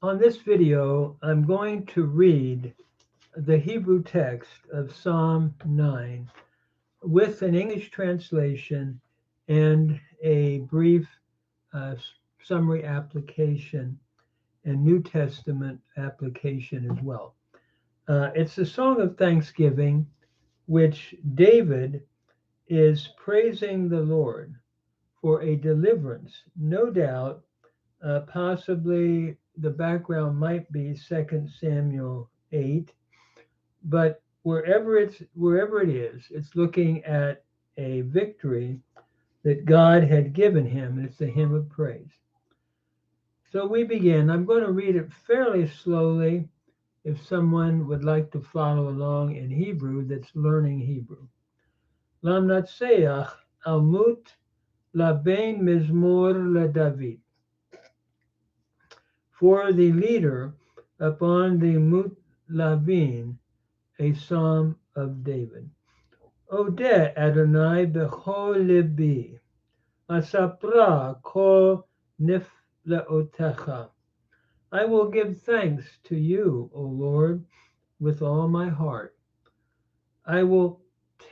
On this video, I'm going to read the Hebrew text of Psalm 9 with an English translation and a brief uh, summary application and New Testament application as well. It's a song of thanksgiving, which David is praising the Lord for a deliverance. No doubt, possibly the background might be 2 Samuel 8, but wherever it is, it's looking at a victory that God had given him, and it's a hymn of praise. So we begin. I'm going to read it fairly slowly if someone would like to follow along in Hebrew that's learning Hebrew. Lamnatseach almut labein mizmor leDavid. For the leader upon the Mut Lavin, a psalm of David. Odeh Adonai bechol libi, asapra kol nifleotecha. I will give thanks to you, O Lord, with all my heart. I will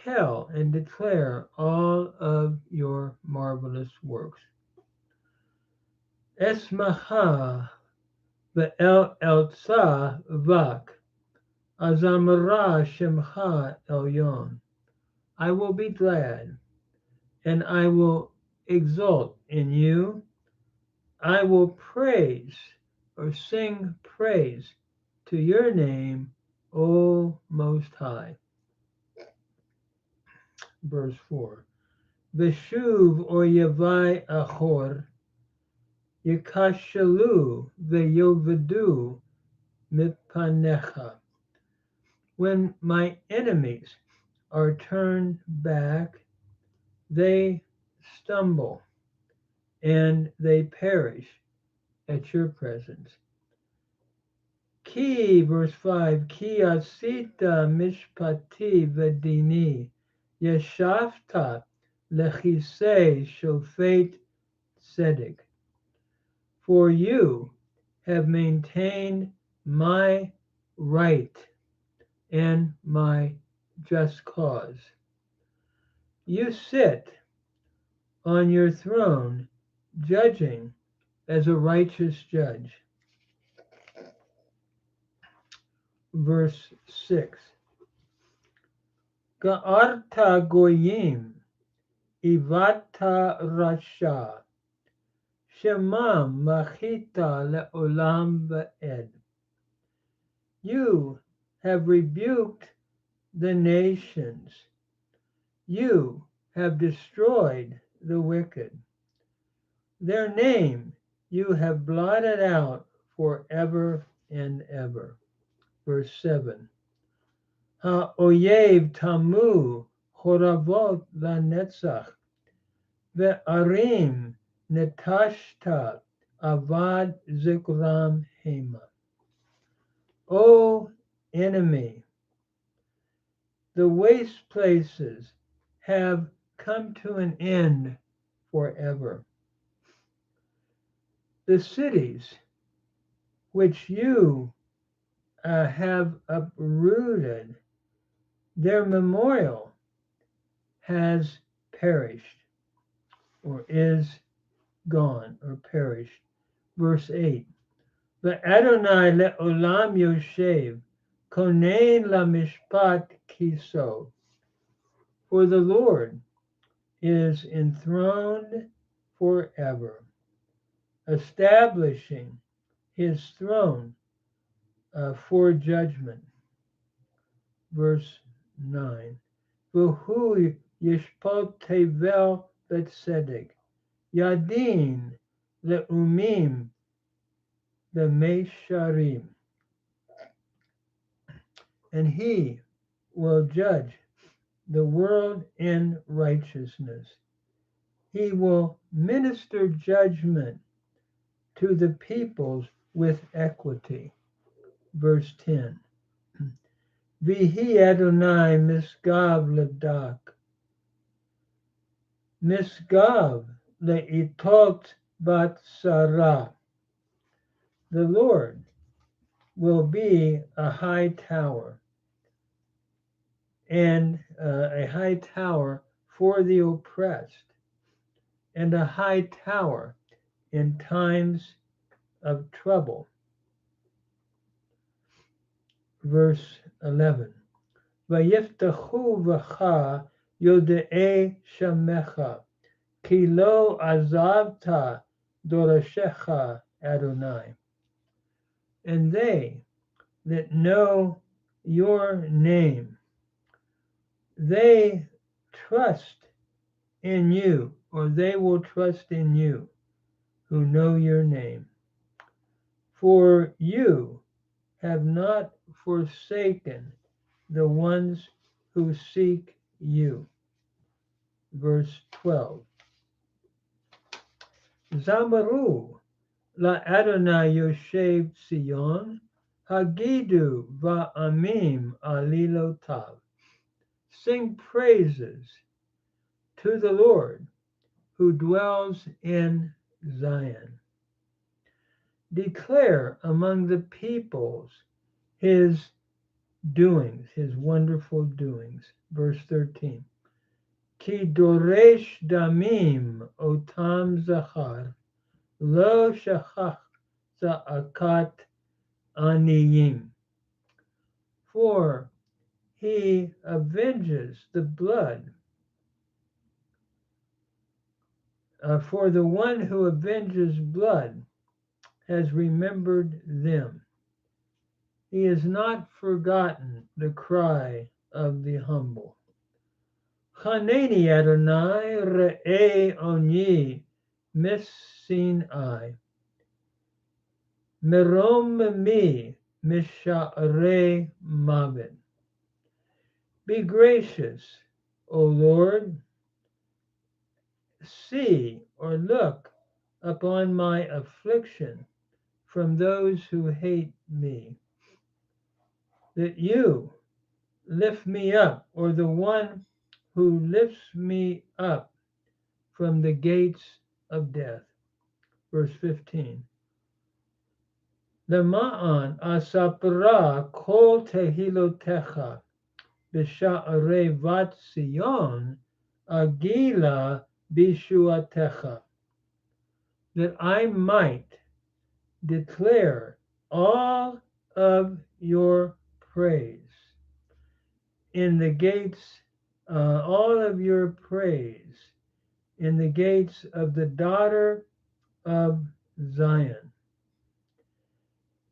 tell and declare all of your marvelous works. Esmaha ve'el eltsa vak, azamara shemcha elyon. I will be glad, and I will exult in you. I will praise or sing praise to your name, O Most High. Verse 4. Veshuv oyevai achor, yikashalu veyovedu mipanecha. When my enemies are turned back, they stumble and they perish at your presence. Ki, verse 5, Ki asita mishpati vedini, yeshafta lechisei shofet tzedek. For you have maintained my right and my just cause. You sit on your throne, judging as a righteous judge. Verse 6. Ga'arta goyim, ivata rasha, shemam machita le'olam va'ed. You have rebuked the nations. You have destroyed the wicked. Their name you have blotted out forever and ever. Verse 7. Ha'oyev tamu choravot lanetzach, ve'arim netashta avad zikram hema. O enemy, the waste places have come to an end forever. The cities which you have uprooted, their memorial has perished or is gone or perished. Verse 8. Ve'Adonai le'olam yoshev, konein lamishpat kiso. For the Lord is enthroned forever, establishing his throne for judgment. Verse 9. V'hu yishpot tevel betzedek, yadin le'umim b'meisharim. And he will judge the world in righteousness. He will minister judgment to the peoples with equity. Verse 10. Vihi Adonai misgav ledak, misgav leitot bat sarah. The Lord will be a high tower, and a high tower for the oppressed, and a high tower in times of trouble. Verse 11. Vayiftachu v'cha yodei shamecha, ki lo azavta dorashecha Adonai. And they that know your name, they trust in you, or they will trust in you who know your name. For you have not forsaken the ones who seek you. Verse 12. Zamaru la Adonai Yoshev Sion, Hagidu va'amim alilotav. Sing praises to the Lord who dwells in Zion. Declare among the peoples his doings, his wonderful doings. Verse 13. Ki doresh damim otam zachar, lo shachach za'akat aniyim. For he avenges the blood. For the one who avenges blood has remembered them. He has not forgotten the cry of the humble. Chaneni Adonai re'e oni misinai, merom mi misha'arei mavet. Be gracious, O Lord. See or look upon my affliction from those who hate me, that you lift me up, or the one who lifts me up from the gates of death. Verse 15. Lema'an asapra kol tehilotecha b'sha'arei vat Sion agila bishuatecha, that I might declare all of your praise in the gates, all of your praise in the gates of the daughter of Zion,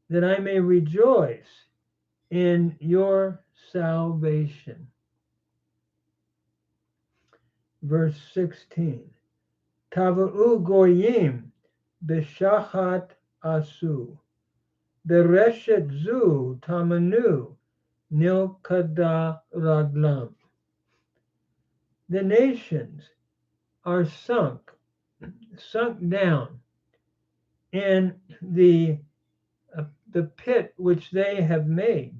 that I may rejoice in your salvation. Verse 16. Tava'u goyim b'shachat asu, bereshet zu tamanu nilkada raglam. The nations are sunk down in the pit which they have made,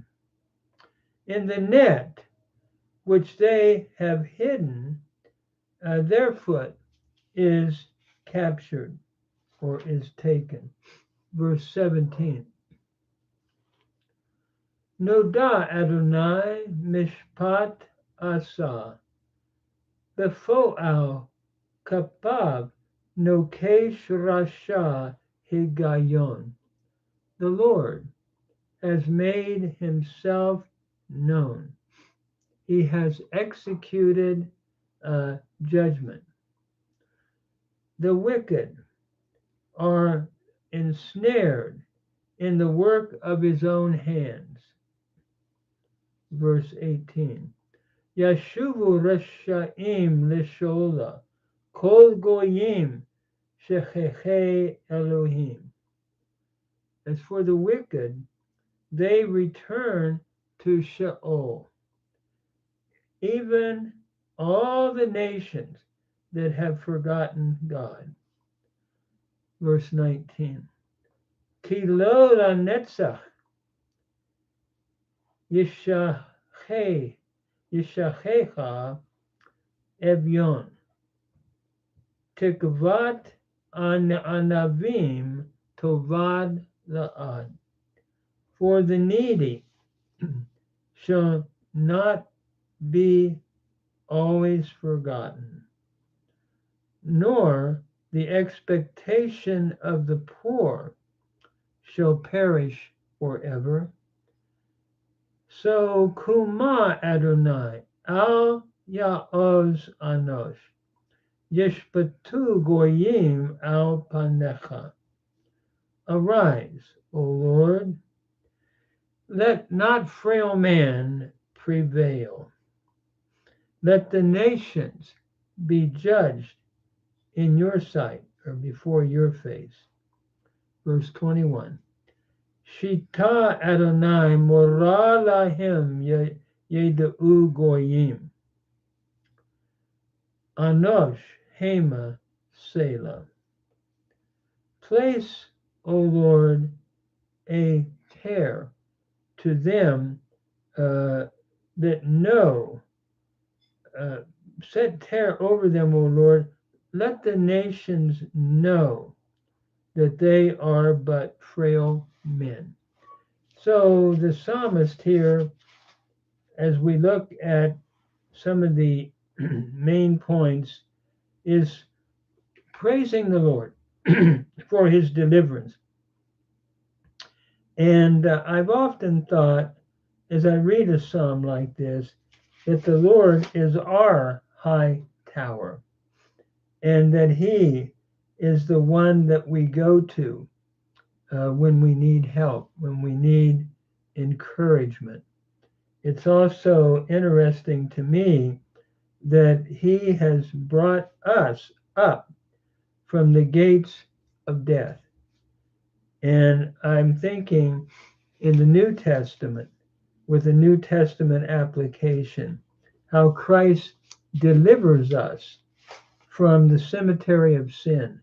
in the net which they have hidden. Their foot is captured or is taken. Verse 17. Noda Adonai mishpat asa, befo'al kapav nokesh rasha higayon. The Lord has made himself known. He has executed judgment. The wicked are ensnared in the work of his own hands. Verse 18. Yashuvu Rasha'im Lishola, Kol Goyim Shecheche Elohim. As for the wicked, they return to Sheol, even all the nations that have forgotten God. Verse 19. Ki lo lanetzach yishachecha evyon, tikvat anavim tovad la'ad. For the needy shall not be always forgotten, nor the expectation of the poor shall perish forever. So Kuma Adonai al Ya'oz Anosh Yeshbatu Goyim al Panecha. Arise, O Lord, let not frail man prevail. Let the nations be judged in your sight, or before your face. Verse 21. Shita Adonai mora lahem yeda'u goyim. Anosh hema selah. Place, O Lord, a terror to them that know. Set terror over them, O Lord. Let the nations know that they are but frail men. So the psalmist here, as we look at some of the main points, is praising the Lord for his deliverance. And I've often thought, as I read a psalm like this, that the Lord is our high tower, and that he is the one that we go to when we need help, when we need encouragement. It's also interesting to me that he has brought us up from the gates of death. And I'm thinking in the New Testament, with the New Testament application, how Christ delivers us from the cemetery of sin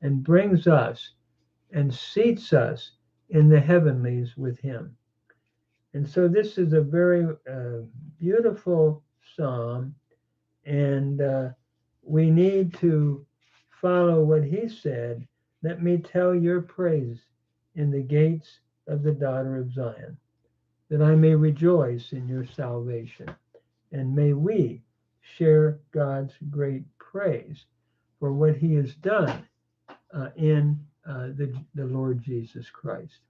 and brings us and seats us in the heavenlies with him. And so this is a very beautiful psalm, and we need to follow what he said. Let me tell your praise in the gates of the daughter of Zion, that I may rejoice in your salvation. And may we share God's great praise for what he has done in the Lord Jesus Christ.